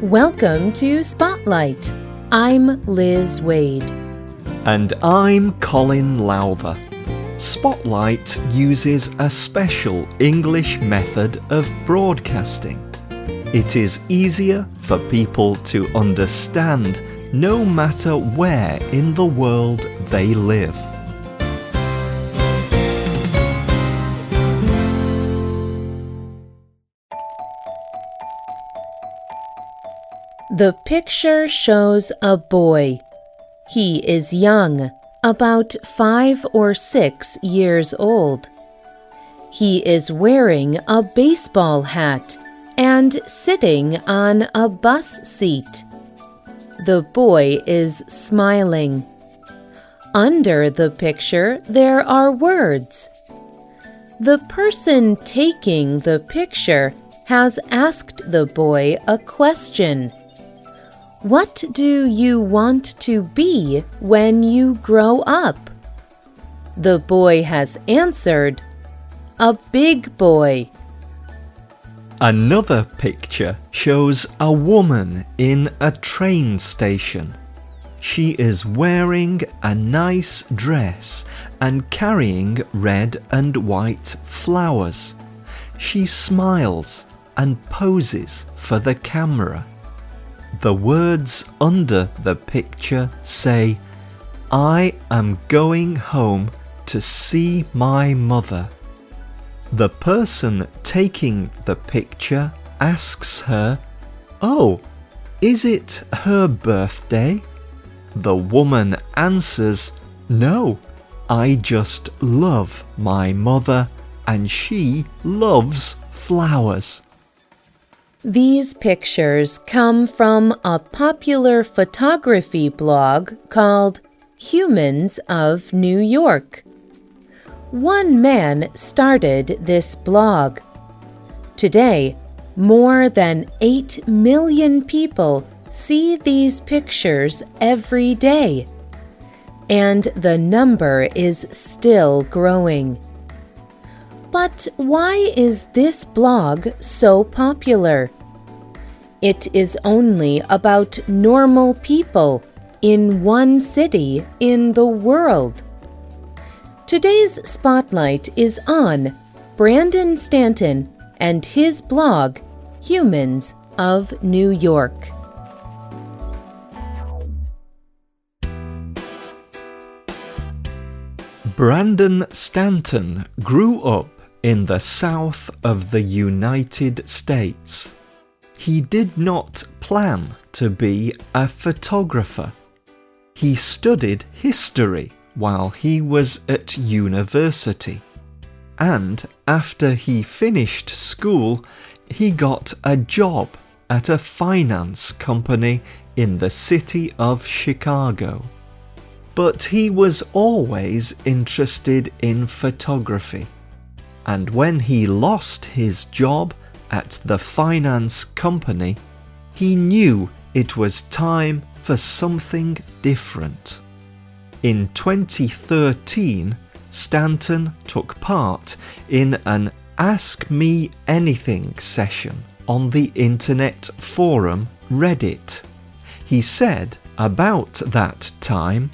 Welcome to Spotlight. I'm Liz Waid. And I'm Colin Lowther. Spotlight uses a special English method of broadcasting. It is easier for people to understand no matter where in the world they live. The picture shows a boy. He is young, about 5 or 6 years old. He is wearing a baseball hat and sitting on a bus seat. The boy is smiling. Under the picture, there are words. The person taking the picture has asked the boy a question. What do you want to be when you grow up? The boy has answered, a big boy. Another picture shows a woman in a train station. She is wearing a nice dress and carrying red and white flowers. She smiles and poses for the camera. The words under the picture say, I am going home to see my mother. The person taking the picture asks her, Oh, is it her birthday? The woman answers, No, I just love my mother and she loves flowers. These pictures come from a popular photography blog called Humans of New York. One man started this blog. Today, more than 8 million people see these pictures every day, and the number is still growing. But why is this blog so popular? It is only about normal people in one city in the world. Today's spotlight is on Brandon Stanton and his blog, Humans of New York. Brandon Stanton grew up in the south of the United States. He did not plan to be a photographer. He studied history while he was at university. And after he finished school, he got a job at a finance company in the city of Chicago. But he was always interested in photography. And when he lost his job at the finance company, he knew it was time for something different. In 2013, Stanton took part in an Ask Me Anything session on the internet forum Reddit. He said about that time,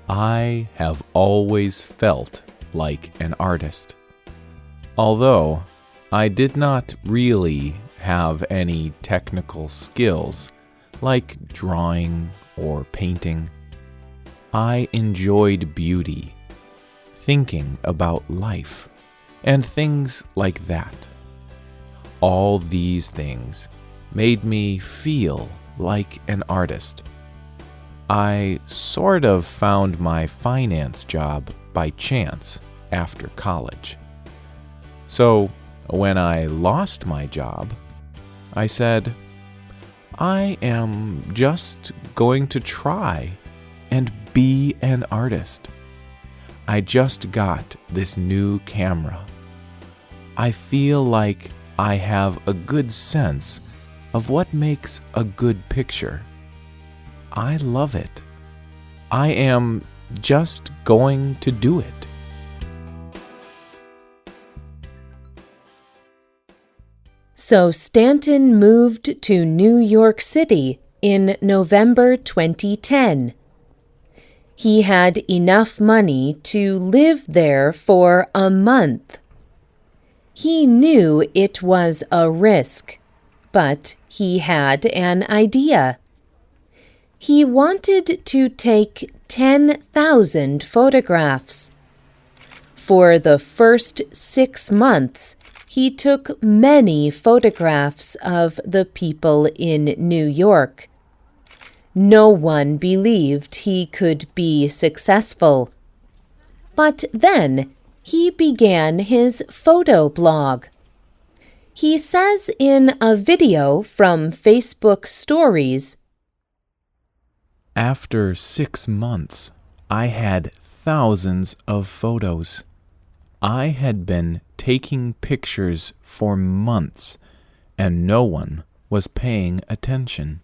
I have always felt like an artist. Although I did not really have any technical skills like drawing or painting, I enjoyed beauty, thinking about life, and things like that. All these things made me feel like an artist. I sort of found my finance job by chance after college. So when I lost my job, I said, I am just going to try and be an artist. I just got this new camera. I feel like I have a good sense of what makes a good picture. I love it. I am just going to do it. So Stanton moved to New York City in November 2010. He had enough money to live there for a month. He knew it was a risk, but he had an idea. He wanted to take 10,000 photographs. For the first 6 months, he took many photographs of the people in New York. No one believed he could be successful. But then he began his photo blog. He says in a video from Facebook Stories, "After 6 months, I had thousands of photos. I had been taking pictures for months, and no one was paying attention.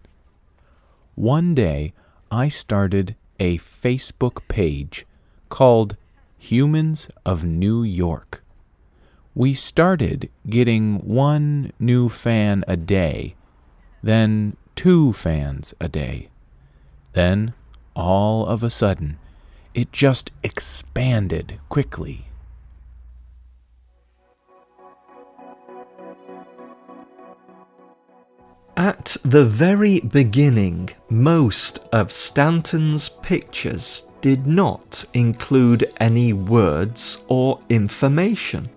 One day, I started a Facebook page called Humans of New York. We started getting 1 new fan a day, then 2 fans a day. Then, all of a sudden, it just expanded quickly." At the very beginning, most of Stanton's pictures did not include any words or information.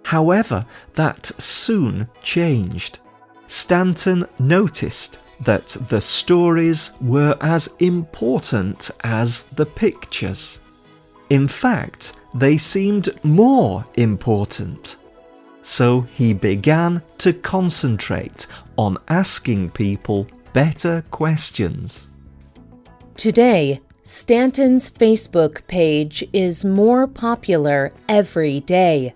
However, that soon changed. Stanton noticed that the stories were as important as the pictures. In fact, they seemed more important. So he began to concentrate on asking people better questions. Today, Stanton's Facebook page is more popular every day.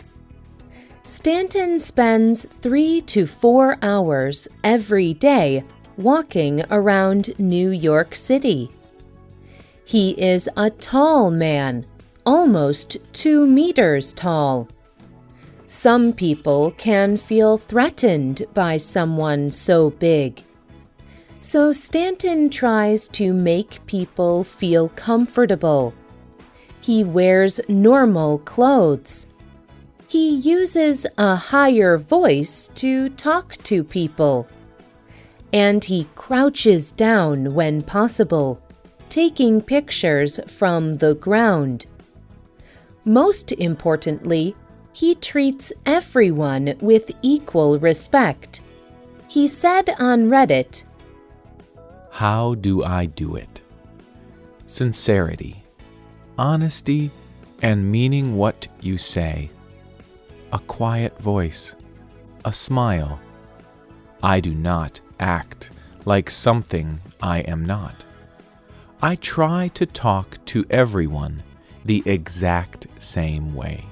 Stanton spends 3 to 4 hours every day walking around New York City. He is a tall man, almost 2 meters tall. Some people can feel threatened by someone so big. So Stanton tries to make people feel comfortable. He wears normal clothes. He uses a higher voice to talk to people. And he crouches down when possible, taking pictures from the ground. Most importantly, he treats everyone with equal respect. He said on Reddit, "How do I do it? Sincerity, honesty, and meaning what you say. A quiet voice, a smile. I do not act like something I am not. I try to talk to everyone the exact same way."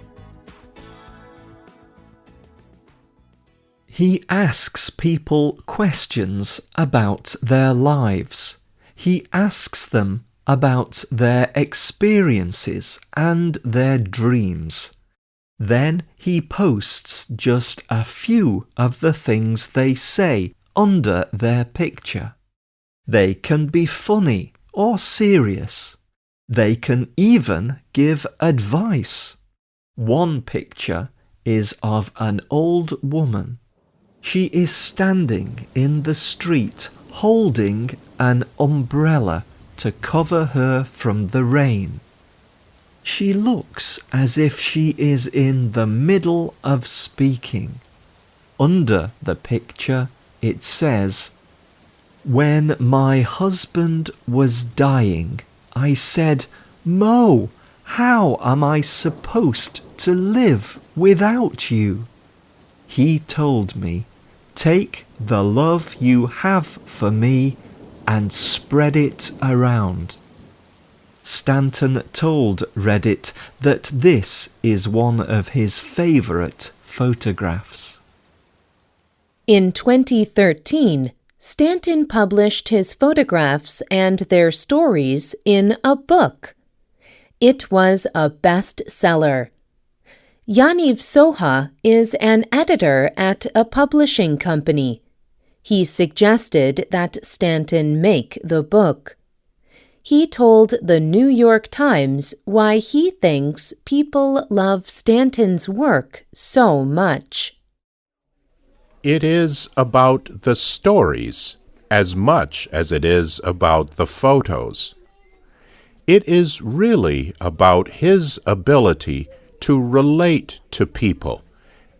He asks people questions about their lives. He asks them about their experiences and their dreams. Then he posts just a few of the things they say under their picture. They can be funny or serious. They can even give advice. One picture is of an old woman. She is standing in the street holding an umbrella to cover her from the rain. She looks as if she is in the middle of speaking. Under the picture it says, "When my husband was dying, I said, 'Mo, how am I supposed to live without you?' He told me, 'Take the love you have for me and spread it around.'" Stanton told Reddit that this is one of his favorite photographs. In 2013, Stanton published his photographs and their stories in a book. It was a bestseller. Yaniv Soha is an editor at a publishing company. He suggested that Stanton make the book. He told the New York Times why he thinks people love Stanton's work so much. It is about the stories as much as it is about the photos. It is really about his ability to relate to people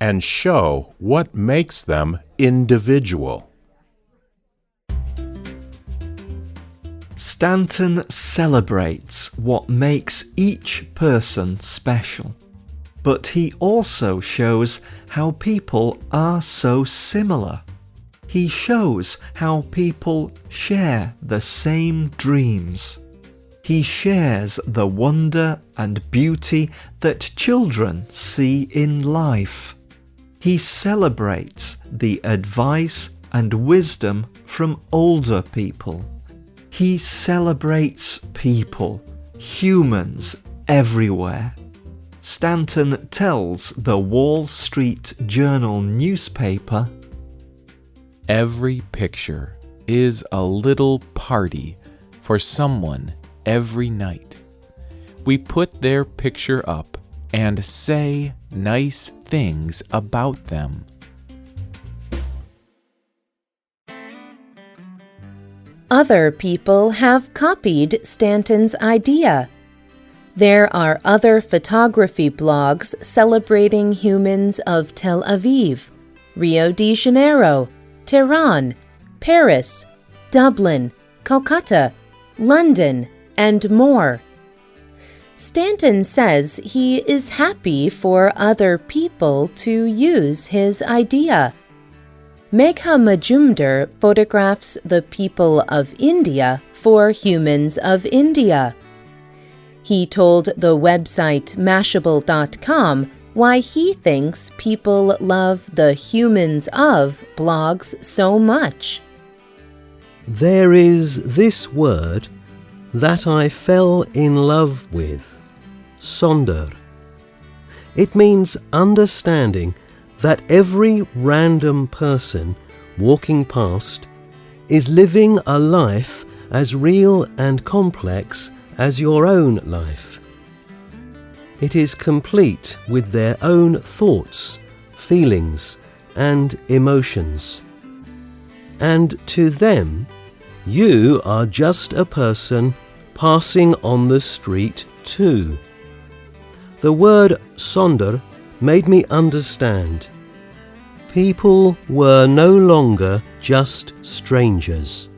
and show what makes them individual. Stanton celebrates what makes each person special, but he also shows how people are so similar. He shows how people share the same dreams. He shares the wonder and beauty that children see in life. He celebrates the advice and wisdom from older people. He celebrates people, humans everywhere. Stanton tells the Wall Street Journal newspaper, Every picture is a little party for someone every night. We put their picture up and say nice things about them. Other people have copied Stanton's idea. There are other photography blogs celebrating humans of Tel Aviv, Rio de Janeiro, Tehran, Paris, Dublin, Calcutta, London, and more. Stanton says he is happy for other people to use his idea. Megha Majumdar photographs the people of India for Humans of India. He told the website Mashable.com why he thinks people love the Humans of blogs so much. There is this word that I fell in love with, sonder. It means understanding that every random person walking past is living a life as real and complex as your own life. It is complete with their own thoughts, feelings, and emotions. And to them, you are just a person passing on the street too. The word sonder made me understand. People were no longer just strangers.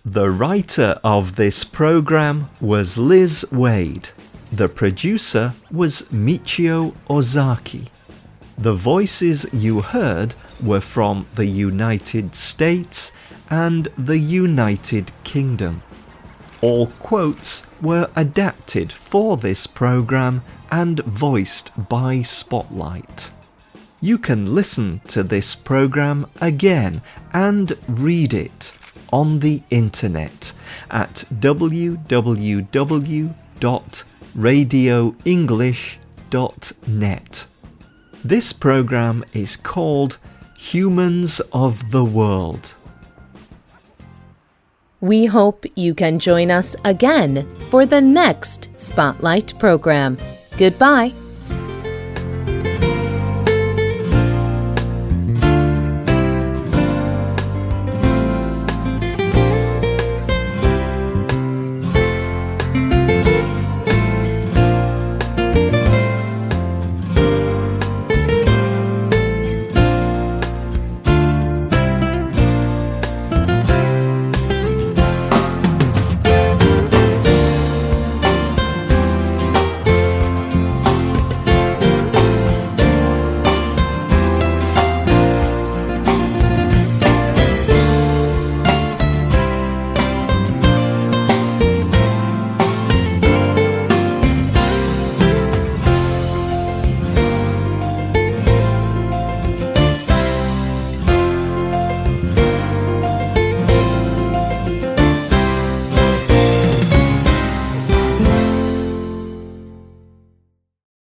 The writer of this program was Liz Waid. The producer was Michio Ozaki. The voices you heard were from the United States and the United Kingdom. All quotes were adapted for this program and voiced by Spotlight. You can listen to this program again and read it on the internet at www.radioenglish.net. This program is called Humans of the World. We hope you can join us again for the next Spotlight program. Goodbye.